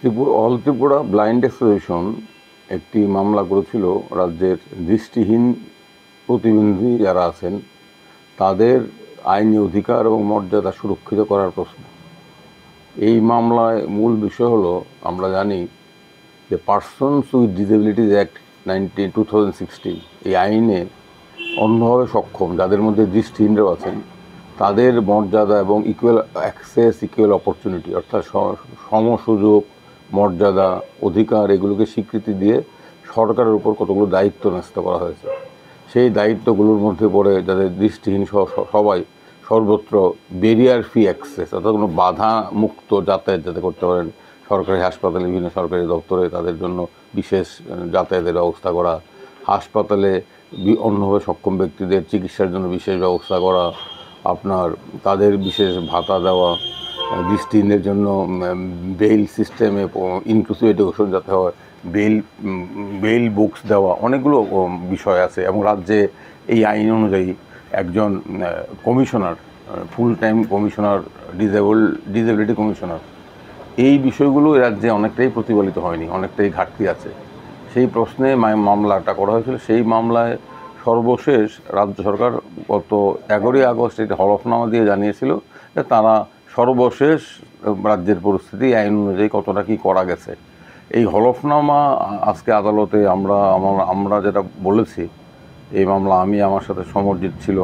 All Tripura blind association একটি মামলা করেছিল রাজ্যের দৃষ্টিহীন প্রতিবন্ধী যারা আছেন তাদের আইনি অধিকার এবং মর্যাদা সুরক্ষিত করার প্রশ্ন। এই মামলায় মূল বিষয় হলো, আমরা জানি যে পার্সনস উইথ ডিসেবিলিটিজ অ্যাক্ট 2016 এই আইনে অন্যভাবে সক্ষম যাদের মধ্যে দৃষ্টিহীনরাও আছেন তাদের মর্যাদা এবং ইকুয়াল অ্যাক্সেস, ইকুয়াল অপরচুনিটি অর্থাৎ সমসুযোগ, মর্যাদা, অধিকার এগুলোকে স্বীকৃতি দিয়ে সরকারের উপর কতগুলো দায়িত্ব ন্যস্ত করা হয়েছে। সেই দায়িত্বগুলোর মধ্যে পড়ে যাদের দৃষ্টিহীন সবাই সর্বত্র ব্যারিয়ার ফ্রি অ্যাক্সেস অর্থাৎ কোনো বাধা মুক্ত যাতায়াত যাতে করতে পারেন, সরকারি হাসপাতালে, বিভিন্ন সরকারি দপ্তরে তাদের জন্য বিশেষ যাতায়াতের ব্যবস্থা করা, হাসপাতালে অন্যভাবে সক্ষম ব্যক্তিদের চিকিৎসার জন্য বিশেষ ব্যবস্থা করা, আপনার তাদের বিশেষ ভাতা দেওয়া, দৃষ্টিহীনদের জন্য বেইল সিস্টেমে ইনক্লুসিভ এডুকেশন যাতে হয়, বেইল বুকস দেওয়া, অনেকগুলো বিষয় আছে। এবং রাজ্যে এই আইন অনুযায়ী একজন commissioner, full time commissioner, disability commissioner, এই বিষয়গুলো রাজ্যে অনেকটাই প্রতিফলিত হয়নি, অনেকটাই ঘাটতি আছে। সেই প্রশ্নে মামলাটা করা হয়েছিল। সেই মামলায় সর্বশেষ রাজ্য সরকার গত 11ই আগস্ট এটা হলফনামা দিয়ে জানিয়েছিল যে তারা সর্বশেষ রাজ্যের পরিস্থিতি আইন অনুযায়ী কতটা কী করা গেছে। এই হলফনামা আজকে আদালতে আমরা যেটা বলেছি, এই মামলা আমি আমার সাথে সমর্জিত ছিল,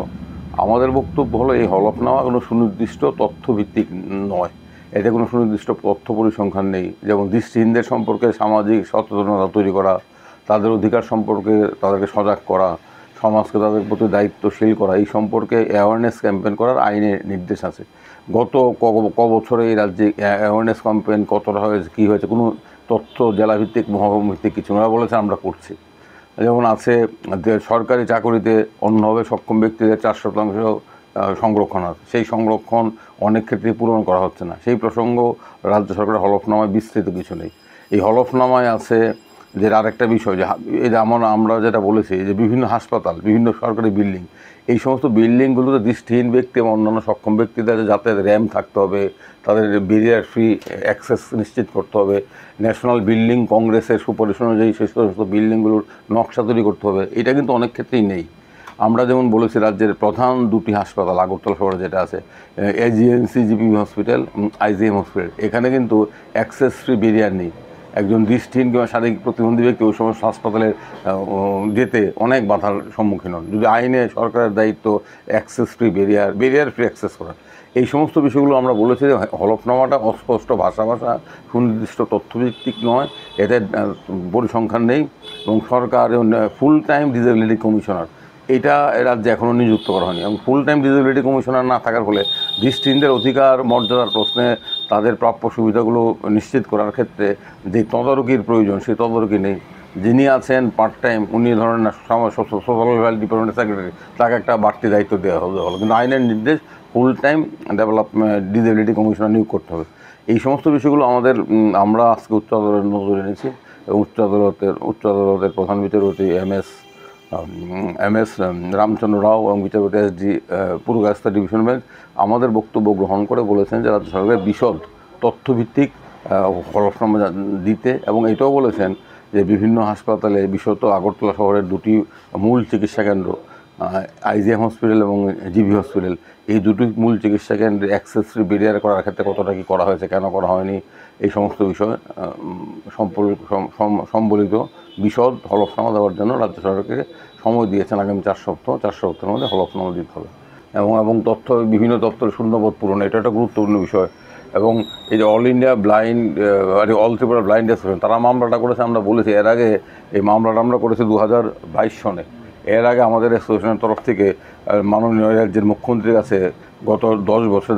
আমাদের বক্তব্য হলো এই হলফনামা কোনো সুনির্দিষ্ট তথ্যভিত্তিক নয়, এতে কোনো সুনির্দিষ্ট তথ্য পরিসংখ্যান নেই। যেমন দৃষ্টিহীনদের সম্পর্কে সামাজিক সচেতনতা তৈরি করা, তাদের অধিকার সম্পর্কে তাদেরকে সজাগ করা, সমাজকে তাদের প্রতি দায়িত্বশীল করা, এই সম্পর্কে অ্যাওয়ারনেস ক্যাম্পেইন করার আইনে নির্দেশ আছে। গত ক বছরে এই রাজ্যে অ্যাওয়ারনেস ক্যাম্পেইন কতটা হয়েছে, কী হয়েছে, কোনো তথ্য জেলাভিত্তিক মহাভিত্তিক কিছু ওরা বলেছে আমরা করছি। যেমন আছে যে সরকারি চাকরিতে অন্যভাবে সক্ষম ব্যক্তিদের 4% সংরক্ষণ আছে, সেই সংরক্ষণ অনেক ক্ষেত্রে পূরণ করা হচ্ছে না। সেই প্রসঙ্গ রাজ্য সরকারের হলফনামায় বিস্তৃত কিছু নেই। এই হলফনামায় আছে যে আরেকটা বিষয়, যে এই যেমন আমরা যেটা বলেছি যে বিভিন্ন হাসপাতাল, বিভিন্ন সরকারি বিল্ডিং, এই সমস্ত বিল্ডিংগুলোতে দৃষ্টিহীন ব্যক্তি এবং অন্যান্য সক্ষম ব্যক্তিদের যাতে র্যাম্প থাকতে হবে, তাদের ব্যারিয়ার ফ্রি অ্যাক্সেস নিশ্চিত করতে হবে, ন্যাশনাল বিল্ডিং কংগ্রেসের সুপারিশ অনুযায়ী সেই সমস্ত বিল্ডিংগুলোর নকশা তৈরি করতে হবে। এটা কিন্তু অনেক ক্ষেত্রেই নেই। আমরা যেমন বলেছি রাজ্যের প্রধান দুটি হাসপাতাল আগরতলা শহরে যেটা আছে, AGMC GP hospital, IgM hospital, এখানে কিন্তু অ্যাক্সেস ফ্রি ব্যারিয়ার নেই। একজন দৃষ্টিহীন কিংবা শারীরিক প্রতিবন্ধী ব্যক্তি ওই সমস্ত হাসপাতালে যেতে অনেক বাধার সম্মুখীন হন। যদি আইনে সরকারের দায়িত্ব access free barrier free access করা, এই সমস্ত বিষয়গুলো আমরা বলেছি যে হলফনামাটা অস্পষ্ট ভাষা সুনির্দিষ্ট তথ্যভিত্তিক নয়, এতে পরিসংখ্যান নেই। এবং সরকার ফুল টাইম ডিসেবিলিটি কমিশনার এটা রাজ্যে এখনও নিযুক্ত করা হয়নি। এবং ফুল টাইম ডিসেবিলিটি কমিশনার না থাকার ফলে দৃষ্টিহীনদের অধিকার মর্যাদার প্রশ্নে তাদের প্রাপ্য সুবিধাগুলো নিশ্চিত করার ক্ষেত্রে যে তদারকির প্রয়োজন, সেই তদারকি নেই। যিনি আছেন পার্ট টাইম, উনি ধরেন সোশ্যাল ওয়েলফেয়ার ডিপার্টমেন্টের সেক্রেটারি, তাকে একটা বাড়তি দায়িত্ব দেওয়া হলো, কিন্তু আইনের নির্দেশ ফুল টাইম ডিসেবিলিটি কমিশনার নিয়োগ করতে হবে। এই সমস্ত বিষয়গুলো আমরা আজকে উচ্চ আদালতের নজরে এনেছি। এবং উচ্চ আদালতের প্রধান বিচারপতি এম এস রামচন্দ্র রাও এবং বিচারপতি এসডি পুরকায়স্থ ডিভিশন বেঞ্চ আমাদের বক্তব্য গ্রহণ করে বলেছেন যে রাজ্য সরকারের বিশদ তথ্যভিত্তিক হলফনামা দিতে, এবং এটাও বলেছেন যে বিভিন্ন হাসপাতালে, বিশেষত আগরতলা শহরের দুটি মূল চিকিৎসা কেন্দ্র, আইজিএম হসপিটাল এবং জিবি হসপিটাল, এই দুটি মূল চিকিৎসা কেন্দ্রে অ্যাক্সেস ফ্রি ব্যারিয়ার করার ক্ষেত্রে কতটা কী করা হয়েছে, কেন করা হয়নি, এই সমস্ত বিষয় সম্বলিত বিশদ হলফনামা দেওয়ার জন্য রাজ্য সরকারকে সময় দিয়েছেন আগামী 4 সপ্তাহের মধ্যে হলফনামা দিতে হবে। এবং তথ্য বিভিন্ন দপ্তরের শূন্যপদ পূরণ, এটা একটা গুরুত্বপূর্ণ বিষয়। এবং এই যে অল ত্রিপুরা ব্লাইন্ড অ্যাসোসিয়েশন তারা মামলাটা করেছে, আমরা বলেছি এর আগে এই মামলাটা আমরা করেছি 2022 সনে। এর আগে আমাদের অ্যাসোসিয়েশনের তরফ থেকে মাননীয় রাজ্যের মুখ্যমন্ত্রীর কাছে গত 10 বছরে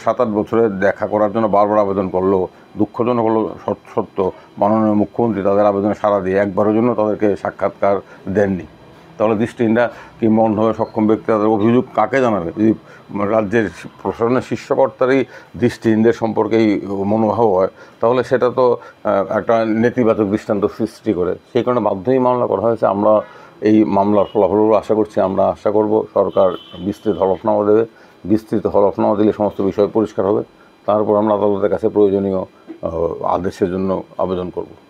7-8 বছরে দেখা করার জন্য বারবার আবেদন করলো। দুঃখজনক হলো সত্য, মাননীয় মুখ্যমন্ত্রী তাদের আবেদনে সাড়া দিয়ে একবারের জন্য তাদেরকে সাক্ষাৎকার দেননি। তাহলে দৃষ্টিহীনরা কিংবা অন্যভাবে সক্ষম ব্যক্তি তাদের অভিযোগ কাকে জানাবে? যদি রাজ্যের প্রশাসনের শীর্ষকর্তারই দৃষ্টিহীনদের সম্পর্কেই মনোভাব হয়, তাহলে সেটা তো একটা নেতিবাচক দৃষ্টান্ত সৃষ্টি করে। সেই কারণে বাধ্যই মামলা করা হয়েছে। আমরা এই মামলার ফলাফলগুলো আশা করছি, আমরা আশা করব সরকার বিস্তৃত হলফনামা দেবে। বিস্তৃত হলফনামা দিলে সমস্ত বিষয় পরিষ্কার হবে। তারপর আমরা আদালতের কাছে প্রয়োজনীয় আদেশের জন্য আবেদন করব।